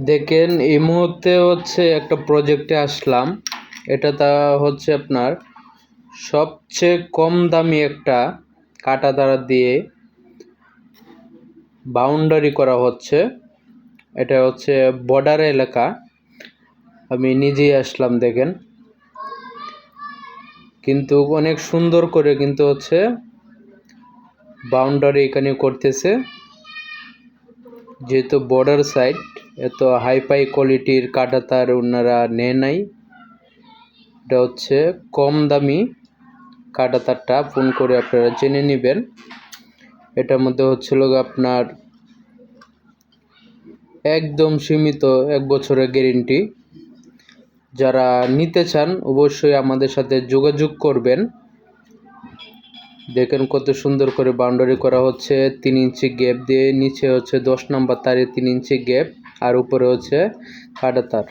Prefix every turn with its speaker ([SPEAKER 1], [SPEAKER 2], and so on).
[SPEAKER 1] দেখেন এই মুহূর্তে হচ্ছে একটা প্রজেক্টে আসলাম। এটা তা হচ্ছে আপনার সবচেয়ে কম দামি একটা কাঁটা তার দিয়ে বাউন্ডারি করা হচ্ছে। এটা হচ্ছে বর্ডার এলাকা। আমি নিজেই আসলাম দেখেন, কিন্তু অনেক সুন্দর করে কিন্তু হচ্ছে বাউন্ডারি এখানে করতেছে। যেহেতু বর্ডার সাইড, এত হাইফাই কোয়ালিটির কাঁটা তার ওনারা নেয় নাই। এটা হচ্ছে কম দামি কাঁটা তারটা, ফোন করে আপনারা জেনে নেবেন। এটার মধ্যে হচ্ছিল আপনার একদম সীমিত 1 বছরের গ্যারেন্টি। যারা নিতে চান অবশ্যই আমাদের সাথে যোগাযোগ করবেন। দেখেন কত সুন্দর করে বাউন্ডারি করা হচ্ছে, 3 ইঞ্চি গ্যাপ দিয়ে। নিচে হচ্ছে 10 নম্বর তারে 3 ইঞ্চি গ্যাপ, আর উপরে হচ্ছে কাঁটা তার।